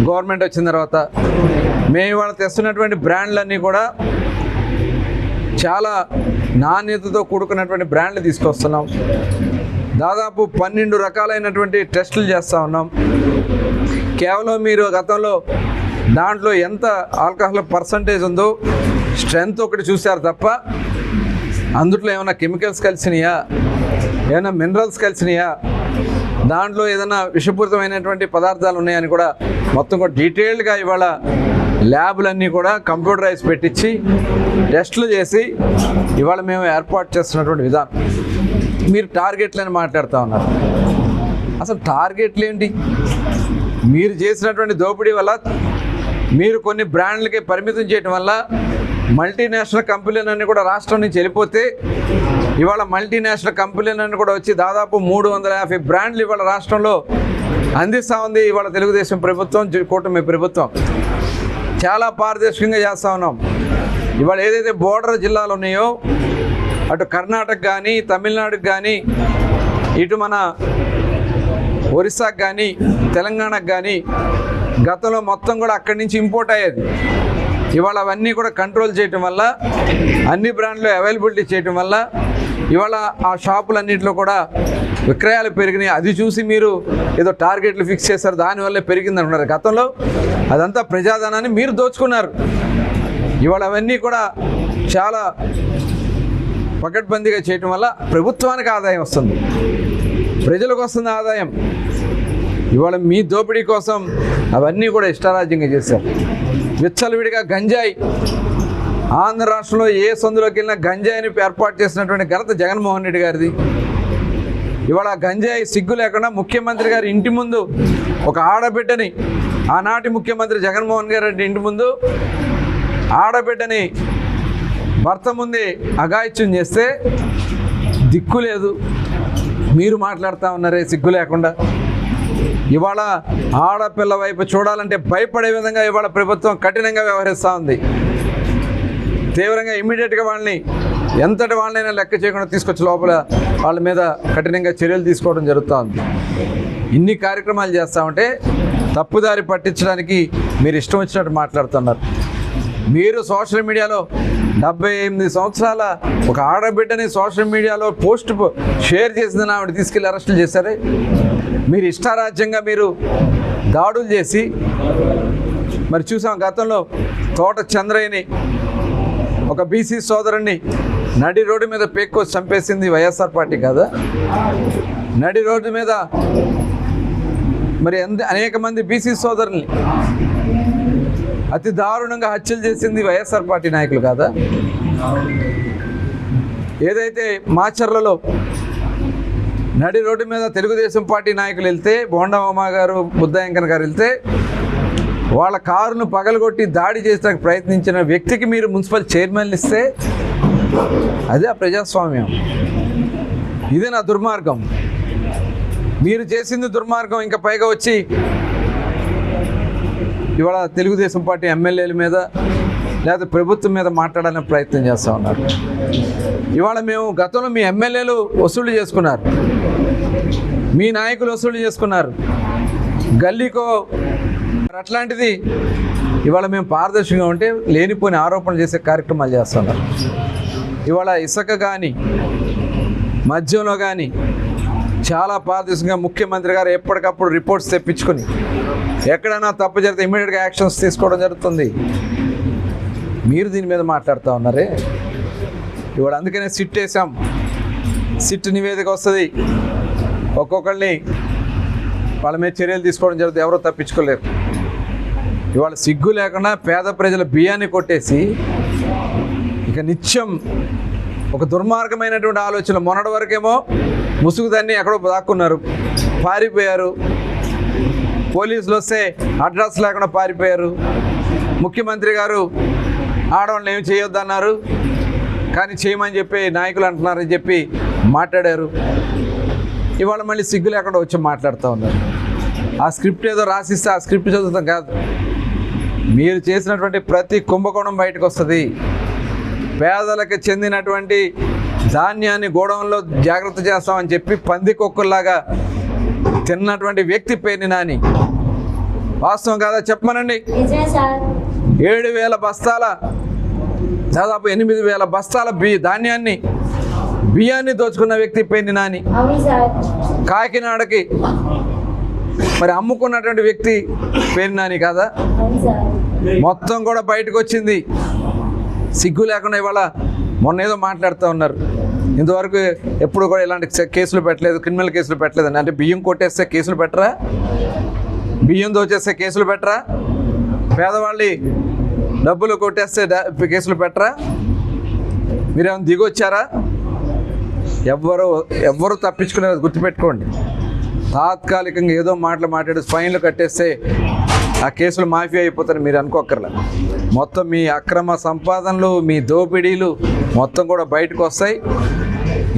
Government వచ్చిన తర్వాత మేము ఇవాళ తెస్తున్నటువంటి బ్రాండ్లన్నీ కూడా చాలా నాణ్యతతో కూడుకున్నటువంటి బ్రాండ్లు తీసుకొస్తున్నాం. దాదాపు 12 రకాలైనటువంటి టెస్టులు చేస్తూ ఉన్నాం. కేవలం మీరు గతంలో దాంట్లో ఎంత ఆల్కహాల్ పర్సంటేజ్ ఉందో స్ట్రెంత్ ఒకటి చూశారు తప్ప అందులో ఏమైనా కెమికల్స్ కలిసినాయా, ఏమైనా మినరల్స్ కలిసినాయా, దాంట్లో ఏదైనా విషపూరితమైనటువంటి పదార్థాలు ఉన్నాయని కూడా మొత్తం కూడా డీటెయిల్డ్గా ఇవాళ ల్యాబ్లన్నీ కూడా కంప్యూటరైజ్ పెట్టించి టెస్టులు చేసి ఇవాళ మేము ఏర్పాటు చేస్తున్నటువంటి విధానం. మీరు టార్గెట్లని మాట్లాడుతూ ఉన్నారు. అసలు టార్గెట్లు ఏంటి? మీరు చేసినటువంటి దోపిడీ వల్ల, మీరు కొన్ని బ్రాండ్లకి పరిమితం చేయడం వల్ల మల్టీనేషనల్ కంపెనీలన్నీ కూడా రాష్ట్రం నుంచి వెళ్ళిపోతే ఇవాళ మల్టీనేషనల్ కంపెనీలన్నీ కూడా వచ్చి దాదాపు 350 బ్రాండ్లు ఇవాళ రాష్ట్రంలో అందిస్తూ ఉంది. ఇవాళ తెలుగుదేశం ప్రభుత్వం, కూటమి ప్రభుత్వం చాలా పారదర్శకంగా చేస్తూ ఉన్నాం. ఇవాళ ఏదైతే బోర్డర్ జిల్లాలు ఉన్నాయో అటు కర్ణాటక కానీ, తమిళనాడుకు కానీ, ఇటు మన ఒరిస్సాకు కానీ, తెలంగాణకు కానీ గతంలో మొత్తం కూడా అక్కడి నుంచి ఇంపోర్ట్ అయ్యేది. ఇవాళ అవన్నీ కూడా కంట్రోల్ చేయటం వల్ల, అన్ని బ్రాండ్లు అవైలబిలిటీ చేయటం వల్ల ఇవాళ ఆ షాపులన్నింటిలో కూడా విక్రయాలు పెరిగినాయి. అది చూసి మీరు ఏదో టార్గెట్లు ఫిక్స్ చేశారు, దానివల్లే పెరిగింది అంటున్నారు. గతంలో అదంతా ప్రజాధనాన్ని మీరు దోచుకున్నారు. ఇవాళ అవన్నీ కూడా చాలా పకడ్బందీగా చేయటం వల్ల ప్రభుత్వానికి ఆదాయం వస్తుంది, ప్రజలకు వస్తుంది ఆదాయం. ఇవాళ మీ దోపిడీ కోసం అవన్నీ కూడా ఇష్టారాజ్యంగా చేశారు. విచ్చలవిడిగా గంజాయి, ఆంధ్ర రాష్ట్రంలో ఏ సందులోకి వెళ్ళినా గంజాయిని ఏర్పాటు చేసినటువంటి ఘనత జగన్మోహన్ రెడ్డి గారిది. ఇవాళ గంజాయి సిగ్గు లేకుండా ముఖ్యమంత్రి గారి ఇంటి ముందు ఒక ఆడబిడ్డని, ఆనాటి ముఖ్యమంత్రి జగన్మోహన్ రెడ్డి ఇంటి ముందు ఆడబిడ్డని భర్త ముందే అఘాయిత్యం చేస్తే దిక్కు లేదు. మీరు మాట్లాడుతూ ఉన్నారే సిగ్గు లేకుండా. ఇవాళ ఆడపిల్ల వైపు చూడాలంటే భయపడే విధంగా ఇవాళ ప్రభుత్వం కఠినంగా వ్యవహరిస్తూ ఉంది. తీవ్రంగా ఇమ్మీడియట్గా వాళ్ళని, ఎంతటి వాళ్ళనైనా లెక్క చేయకుండా తీసుకొచ్చి లోపల వాళ్ళ మీద కఠినంగా చర్యలు తీసుకోవడం జరుగుతూ ఉంది. ఇన్ని కార్యక్రమాలు చేస్తామంటే తప్పుదారి పట్టించడానికి మీరు ఇష్టం వచ్చినట్టు మాట్లాడుతున్నారు. మీరు సోషల్ మీడియాలో 78 సంవత్సరాల ఒక ఆడబిడ్డని సోషల్ మీడియాలో పోస్ట్ షేర్ చేసిందని ఆవిడ తీసుకెళ్ళి అరెస్టులు చేశారే. మీరు ఇష్టారాజ్యంగా మీరు దాడులు చేసి మరి చూసాం. గతంలో తోట చంద్రయ్యని, ఒక బీసీ సోదరుణ్ణి నడి రోడ్డు మీద పేక్కోసి చంపేసింది వైఎస్ఆర్ పార్టీ కదా. నడి రోడ్డు మీద మరి అనేక మంది బీసీ సోదరుల్ని అతి దారుణంగా హత్యలు చేసింది వైఎస్ఆర్ పార్టీ నాయకులు కాదా. ఏదైతే మాచర్లలో నడి రోడ్డు మీద తెలుగుదేశం పార్టీ నాయకులు వెళ్తే, బోండా ఉమా గారు, బుద్ధాయంకన్ గారు వెళ్తే వాళ్ళ కారును పగలగొట్టి దాడి చేసడానికి ప్రయత్నించిన వ్యక్తికి మీరు మున్సిపల్ చైర్మన్ ఇస్తే అదే ఆ ప్రజాస్వామ్యం. ఇదే నా దుర్మార్గం. మీరు చేసింది దుర్మార్గం. ఇంకా పైగా వచ్చి ఇవాళ తెలుగుదేశం పార్టీ ఎమ్మెల్యేల మీద లేదా ప్రభుత్వం మీద మాట్లాడాలని ప్రయత్నం చేస్తూ ఉన్నారు. ఇవాళ మేము గతంలో మీ ఎమ్మెల్యేలు వసూలు చేసుకున్నారు, మీ నాయకులు వసూలు చేసుకున్నారు గల్లీకో. అట్లాంటిది ఇవాళ మేము పారదర్శకంగా ఉంటే లేనిపోని ఆరోపణలు చేసే కార్యక్రమాలు చేస్తున్నారు. ఇవాళ ఇసుక కానీ, మద్యంలో కానీ చాలా పారదర్శకంగా ముఖ్యమంత్రి గారు ఎప్పటికప్పుడు రిపోర్ట్స్ తెప్పించుకొని ఎక్కడైనా తప్పు జరిగితే ఇమ్మీడియట్గా యాక్షన్స్ తీసుకోవడం జరుగుతుంది. మీరు దీని మీద మాట్లాడుతూ ఉన్నారే. ఇవాళ అందుకనే సిట్ వేసాం. సిట్ నివేదిక వస్తుంది, ఒక్కొక్కరిని వాళ్ళ మీద చర్యలు తీసుకోవడం జరుగుతుంది. ఎవరో తప్పించుకోలేరు. ఇవాళ సిగ్గు లేకుండా పేద ప్రజల బియ్యాన్ని కొట్టేసి ఇక నిత్యం ఒక దుర్మార్గమైనటువంటి ఆలోచన. మొన్నటి వరకేమో ముసుగుదాన్ని ఎక్కడో దాక్కున్నారు, పారిపోయారు. పోలీసులు వస్తే అడ్రస్ లేకుండా పారిపోయారు. ముఖ్యమంత్రి గారు ఆడవాళ్ళని ఏమి చేయొద్దన్నారు, కానీ చేయమని చెప్పి నాయకులు అంటున్నారని చెప్పి మాట్లాడారు. ఇవాళ మళ్ళీ సిగ్గు లేకుండా వచ్చి మాట్లాడుతూ ఉన్నారు. ఆ స్క్రిప్ట్ ఏదో రాసిస్తే ఆ స్క్రిప్ట్ చదువుతాం కాదు. మీరు చేసినటువంటి ప్రతి కుంభకోణం బయటకు వస్తుంది. పేదలకు చెందినటువంటి ధాన్యాన్ని గోడౌన్లో జాగ్రత్త చేస్తామని చెప్పి పందికొక్కుల్లాగా తిన్నటువంటి వ్యక్తి పేరుని నాని వాస్తవం కాదా చెప్పమనండి. 7,000 బస్తాల దాదాపు 8,000 బస్తాల బియ్యాన్ని దోచుకున్న వ్యక్తి పేర్ని నాని. కాకినాడకి మరి అమ్ముకున్నటువంటి వ్యక్తి పేర్ని నాని కాదా? మొత్తం కూడా బయటకు వచ్చింది. సిగ్గు లేకుండా ఇవాళ మొన్న ఏదో మాట్లాడుతూ ఉన్నారు. ఇంతవరకు ఎప్పుడు కూడా ఇలాంటి కేసులు పెట్టలేదు, క్రిమినల్ కేసులు పెట్టలేదు. అంటే బియ్యం కొట్టేస్తే కేసులు పెట్టరా? బియ్యం దోచేస్తే కేసులు పెట్టరా? పేదవాళ్ళి డబ్బులు కొట్టేస్తే కేసులు పెట్టరా? మీరేమైనా దిగొచ్చారా? ఎవ్వరు తప్పించుకునేది గుర్తుపెట్టుకోండి. తాత్కాలికంగా ఏదో మాట్లాడి ఫైన్లు కట్టేస్తే ఆ కేసులు మాఫీ అయిపోతారని మీరు అనుకోక్కర్లే. మొత్తం మీ అక్రమ సంపాదనలు, మీ దోపిడీలు మొత్తం కూడా బయటకు వస్తాయి.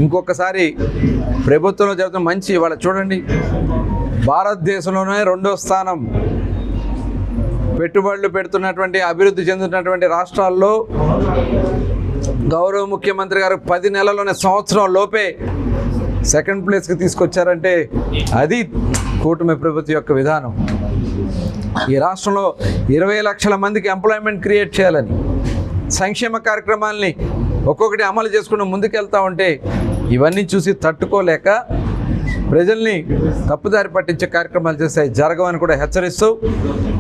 ఇంకొకసారి ప్రభుత్వంలో జరుగుతున్న మంచి ఇవాళ చూడండి, భారతదేశంలోనే 2వ స్థానం పెట్టుబడులు పెడుతున్నటువంటి అభివృద్ధి చెందుతున్నటువంటి రాష్ట్రాల్లో గౌరవ ముఖ్యమంత్రి గారు 10 నెలల్లోనే, సంవత్సరం లోపే 2nd ప్లేస్కి తీసుకొచ్చారంటే అది కూటమి ప్రభుత్వం యొక్క విధానం. ఈ రాష్ట్రంలో 20 లక్షల మందికి ఎంప్లాయ్మెంట్ క్రియేట్ చేయాలని సంక్షేమ కార్యక్రమాలని ఒక్కొక్కటి అమలు చేసుకుంటూ ముందుకెళ్తా ఉంటే ఇవన్నీ చూసి తట్టుకోలేక ప్రజల్ని తప్పుదారి పట్టించే కార్యక్రమాలు చేస్తాయి, జరగవని కూడా హెచ్చరిస్తూ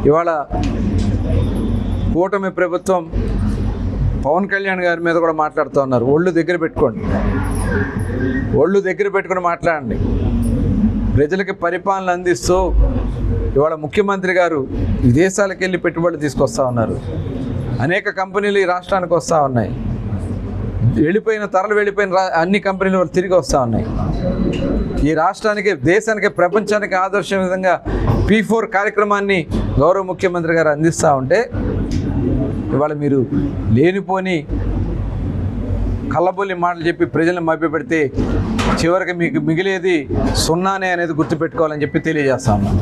ఇవాళ కూటమి ప్రభుత్వం పవన్ కళ్యాణ్ గారి మీద కూడా మాట్లాడుతూ ఉన్నారు. ఒళ్ళు దగ్గర పెట్టుకోండి, ఒళ్ళు దగ్గర పెట్టుకుని మాట్లాడండి. ప్రజలకి పరిపాలన అందిస్తూ ఇవాళ ముఖ్యమంత్రి గారు విదేశాలకు వెళ్ళి పెట్టుబడులు తీసుకొస్తూ ఉన్నారు. అనేక కంపెనీలు ఈ రాష్ట్రానికి వస్తూ ఉన్నాయి. వెళ్ళిపోయిన అన్ని కంపెనీలు తిరిగి వస్తూ ఉన్నాయి. ఈ రాష్ట్రానికి, దేశానికి, ప్రపంచానికి ఆదర్శం విధంగా P4 కార్యక్రమాన్ని గౌరవ ముఖ్యమంత్రి గారు అందిస్తూ ఉంటే ఇవాళ మీరు లేనిపోని కళ్ళబొల్లి మాటలు చెప్పి ప్రజలను మభ్యపెడితే చివరికి మీకు మిగిలేది సున్నానే అనేది గుర్తుపెట్టుకోవాలని చెప్పి తెలియజేస్తా ఉన్నాను.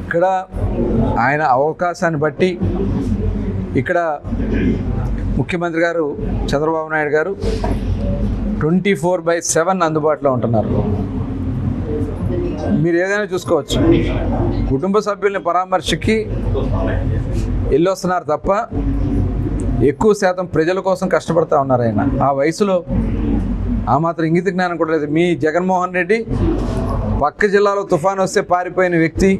ఇక్కడ ఆయన అవకాశాన్ని బట్టి ఇక్కడ ముఖ్యమంత్రి గారు చంద్రబాబు నాయుడు గారు 24/7 అందుబాటులో ఉంటున్నారు. మీరు ఏదైనా చూసుకోవచ్చు. కుటుంబ సభ్యుల్ని పరామర్శకి వెళ్ళొస్తున్నారు తప్ప ఎక్కువ శాతం ప్రజల కోసం కష్టపడుతూ ఉన్నారు ఆయన. ఆ వయసులో ఆ మాత్రం ఇంగిత జ్ఞానం కూడా లేదు. మీ జగన్మోహన్ రెడ్డి పక్క జిల్లాలో తుఫాను వస్తే పారిపోయిన వ్యక్తి,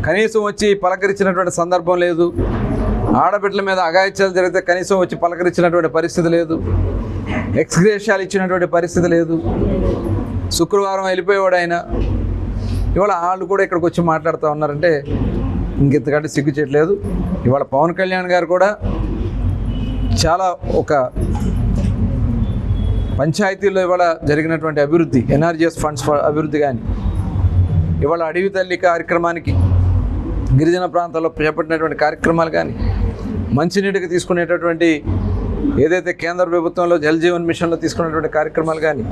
కనీసం వచ్చి పలకరించినటువంటి సందర్భం లేదు. ఆడబిడ్డల మీద అఘాయిత్యాలు జరిగితే కనీసం వచ్చి పలకరించినటువంటి పరిస్థితి లేదు. ఎక్స్గ్రేషియాలు ఇచ్చినటువంటి పరిస్థితి లేదు. శుక్రవారం వెళ్ళిపోయేవాడు ఆయన. ఇవాళ వాళ్ళు కూడా ఇక్కడికి వచ్చి మాట్లాడుతూ ఉన్నారంటే ఇంకెంతకంటే సిగ్గు చేయట్లేదు. ఇవాళ పవన్ కళ్యాణ్ గారు కూడా చాలా ఒక పంచాయతీల్లో ఇవాళ జరిగినటువంటి అభివృద్ధి, ఎన్ఆర్జీఎస్ ఫండ్స్ అభివృద్ధి కానీ, ఇవాళ అడవి తల్లి కార్యక్రమానికి గిరిజన ప్రాంతాల్లో చేపట్టినటువంటి కార్యక్రమాలు కానీ, మంచినీటికి తీసుకునేటటువంటి ఏదైతే కేంద్ర ప్రభుత్వంలో జల్ జీవన్ మిషన్లో తీసుకున్నటువంటి కార్యక్రమాలు కానీ,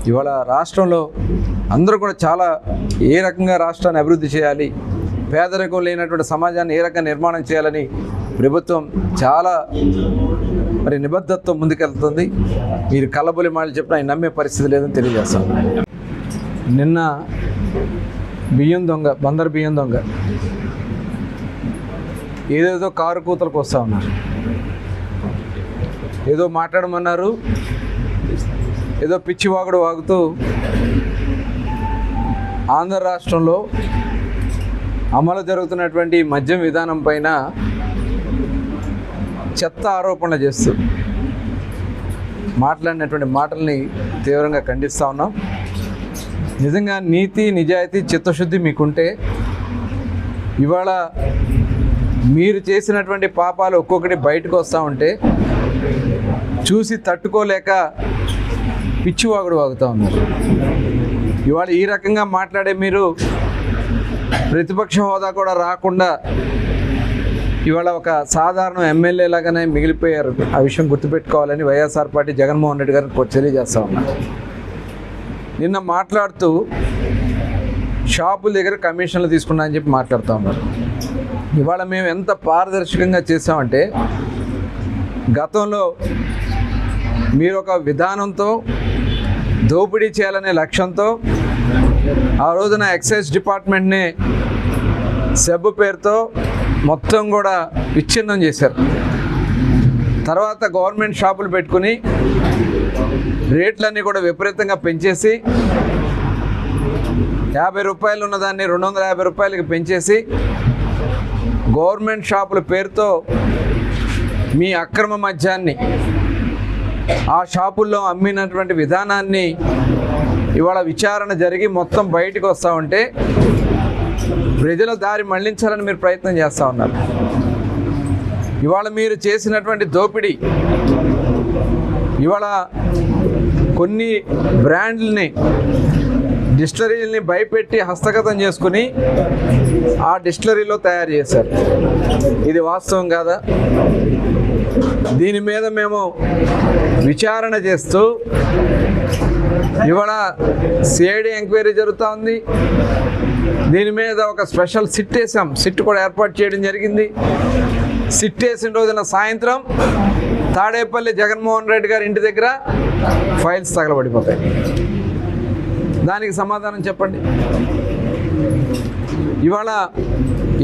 ఇవాళ రాష్ట్రంలో అందరూ కూడా చాలా ఏ రకంగా రాష్ట్రాన్ని అభివృద్ధి చేయాలి, పేదరికం లేనటువంటి సమాజాన్ని ఏ రకంగా నిర్మాణం చేయాలని ప్రభుత్వం చాలా మరి నిబద్ధతతో ముందుకెళ్తుంది. మీరు కళ్ళబొలి మాటలు చెప్పినా ఆయన నమ్మే పరిస్థితి లేదని తెలియజేస్తాం. నిన్న బియ్యం దొంగ, బందర్ బియ్యం దొంగ ఏదేదో కారు కూతలకు వస్తూ ఉన్నారు. ఏదో మాట్లాడమన్నారు, ఏదో పిచ్చివాగుడు వాగుతూ ఆంధ్ర రాష్ట్రంలో అమలు జరుగుతున్నటువంటి మద్యం విధానం పైన చెత్త ఆరోపణలు చేస్తూ మాట్లాడినటువంటి మాటల్ని తీవ్రంగా ఖండిస్తూ ఉన్నాం. నిజంగా నీతి, నిజాయితీ, చిత్తశుద్ధి మీకుంటే ఇవాళ మీరు చేసినటువంటి పాపాలు ఒక్కొక్కటి బయటకు వస్తూ ఉంటే చూసి తట్టుకోలేక పిచ్చివాగుడు వాగుతూ ఉన్నారు. ఇవాళ ఈ రకంగా మాట్లాడే మీరు ప్రతిపక్ష హోదా కూడా రాకుండా ఇవాళ ఒక సాధారణ ఎమ్మెల్యే లాగానే మిగిలిపోయారు. ఆ విషయం గుర్తుపెట్టుకోవాలని వైఎస్ఆర్ పార్టీ జగన్మోహన్ రెడ్డి గారికి తెలియజేస్తూ ఉన్నారు. నిన్న మాట్లాడుతూ షాపుల దగ్గర కమిషన్లు తీసుకున్నా అని చెప్పి మాట్లాడుతూ ఉన్నారు. ఇవాళ మేము ఎంత పారదర్శకంగా చేసామంటే, గతంలో మీరు ఒక విధానంతో దోపిడీ చేయాలనే లక్ష్యంతో ఆ రోజున ఎక్సైజ్ డిపార్ట్మెంట్ని సెబ్ పేరుతో మొత్తం కూడా విచ్ఛిన్నం చేశారు. తర్వాత గవర్నమెంట్ షాపులు పెట్టుకుని రేట్లన్నీ కూడా విపరీతంగా పెంచేసి 50 రూపాయలు ఉన్నదాన్ని 250 రూపాయలకి పెంచేసి గవర్నమెంట్ షాపుల పేరుతో మీ అక్రమ మద్యాన్ని ఆ షాపుల్లో అమ్మినటువంటి విధానాన్ని ఇవాళ విచారణ జరిగి మొత్తం బయటకు వస్తూ ఉంటే ప్రజల దారి మళ్లించాలని మీరు ప్రయత్నం చేస్తూ ఉన్నారు. ఇవాళ మీరు చేసినటువంటి దోపిడీ ఇవాళ కొన్ని బ్రాండ్లని డిస్టిలరీలని భయపెట్టి హస్తగతం చేసుకుని ఆ డిస్టిలరీలో తయారు చేశారు. ఇది వాస్తవం కాదా? దీని మీద మేము విచారణ చేస్తూ ఇవాళ సిఐడి ఎంక్వైరీ జరుగుతూ ఉంది. దీని మీద ఒక స్పెషల్ సిట్ వేసాం. సిట్ కూడా ఏర్పాటు చేయడం జరిగింది. సిట్ వేసిన రోజున సాయంత్రం తాడేపల్లి జగన్మోహన్ రెడ్డి గారి ఇంటి దగ్గర ఫైల్స్ తగలబడిపోతాయి. దానికి సమాధానం చెప్పండి. ఇవాళ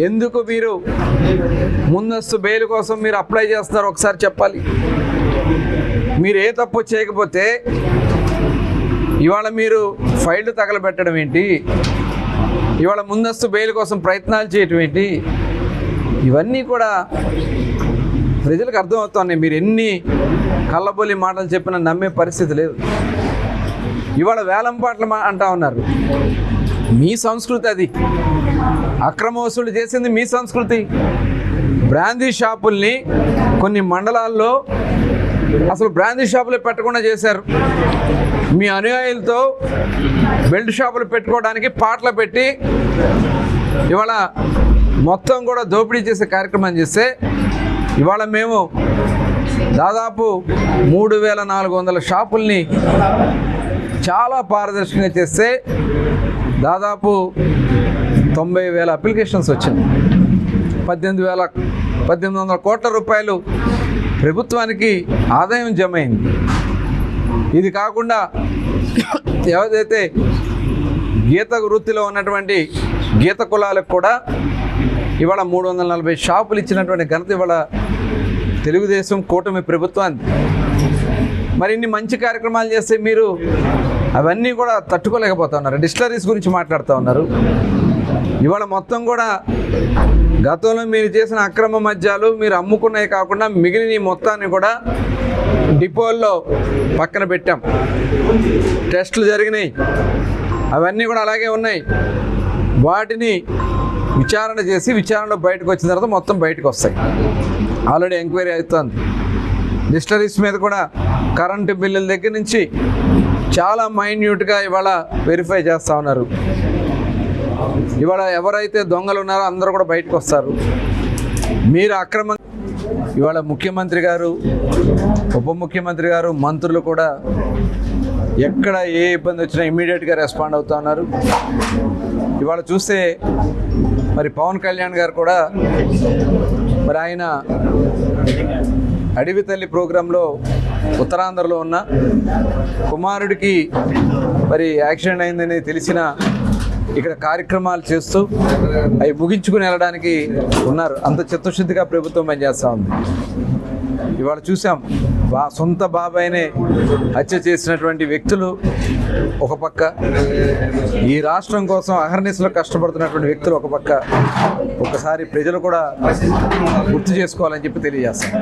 ఎందుకు మీరు ముందస్తు బెయిల్ కోసం మీరు అప్లై చేస్తున్నారో ఒకసారి చెప్పాలి. మీరు ఏ తప్పు చేయకపోతే ఇవాళ మీరు ఫైల్ తగలబెట్టడం ఏంటి? ఇవాళ ముందస్తు బెయిల్ కోసం ప్రయత్నాలు చేయటం ఏంటి? ఇవన్నీ కూడా ప్రజలకు అర్థమవుతున్నాయి. మీరు ఎన్ని కళ్ళబొల్లి మాటలు చెప్పినా నమ్మే పరిస్థితి లేదు. ఇవాళ వేలం పాటలు అంటా ఉన్నారు. మీ సంస్కృతి అది. అక్రమ వసూలు చేసింది మీ సంస్కృతి. బ్రాందీ షాపుల్ని కొన్ని మండలాల్లో అసలు బ్రాందీ షాపులు పెట్టకుండా చేశారు. మీ అనుయాయులతో బెల్ట్ షాపులు పెట్టుకోవడానికి పాటలు పెట్టి ఇవాళ మొత్తం కూడా దోపిడీ చేసే కార్యక్రమం చేస్తే ఇవాళ మేము దాదాపు 3400 షాపుల్ని చాలా పారదర్శకంగా చేస్తే దాదాపు 90,000 అప్లికేషన్స్ వచ్చింది. 1800 కోట్ల రూపాయలు ప్రభుత్వానికి ఆదాయం జమ అయింది. ఇది కాకుండా ఏదైతే గీత వృత్తిలో ఉన్నటువంటి గీత కులాలకు కూడా ఇవాళ 340 షాపులు ఇచ్చినటువంటి ఘనత ఇవాళ తెలుగుదేశం కూటమి ప్రభుత్వాన్ని. మరి ఇన్ని మంచి కార్యక్రమాలు చేస్తే మీరు అవన్నీ కూడా తట్టుకోలేకపోతా ఉన్నారు. డిస్టిలరీస్ గురించి మాట్లాడుతూ ఉన్నారు. ఇవాళ మొత్తం కూడా గతంలో మీరు చేసిన అక్రమ మద్యాలు మీరు అమ్ముకున్నవి కాకుండా మిగిలిన ఈ మొత్తాన్ని కూడా డిపోల్లో పక్కన పెట్టాం. టెస్టులు జరిగినాయి, అవన్నీ కూడా అలాగే ఉన్నాయి. వాటిని విచారణ చేసి విచారణలో బయటకు వచ్చిన తర్వాత మొత్తం బయటకు వస్తాయి. ఆల్రెడీ ఎంక్వైరీ అవుతుంది. డిస్టిలరీస్ మీద కూడా కరెంటు బిల్లుల దగ్గర నుంచి చాలా మైన్యూట్గా ఇవాళ వెరిఫై చేస్తూ ఉన్నారు. ఇవాళ ఎవరైతే దొంగలు ఉన్నారో అందరూ కూడా బయటకు వస్తారు. మీరు అక్రమంగా ఇవాళ ముఖ్యమంత్రి గారు, ఉప ముఖ్యమంత్రి గారు, మంత్రులు కూడా ఎక్కడ ఏ ఇబ్బంది వచ్చినా ఇమ్మీడియట్గా రెస్పాండ్ అవుతూ ఉన్నారు. ఇవాళ చూస్తే మరి పవన్ కళ్యాణ్ గారు కూడా మరి ఆయన అడవి తల్లి ప్రోగ్రాంలో ఉత్తరాంధ్రలో ఉన్న కుమారుడికి మరి యాక్సిడెంట్ అయిందని తెలిసిన ఇక్కడ కార్యక్రమాలు చేస్తూ అవి ముగించుకుని వెళ్ళడానికి ఉన్నారు. అంత చిత్తశుద్ధిగా ప్రభుత్వం పనిచేస్తూ ఉంది. ఇవాళ చూసాం, సొంత బాబాయినే హత్య చేసినటువంటి వ్యక్తులు ఒక పక్క, ఈ రాష్ట్రం కోసం అహర్నిశలో కష్టపడుతున్నటువంటి వ్యక్తులు ఒక పక్క. ఒకసారి ప్రజలు కూడా గుర్తు చేసుకోవాలని చెప్పి తెలియజేస్తాం.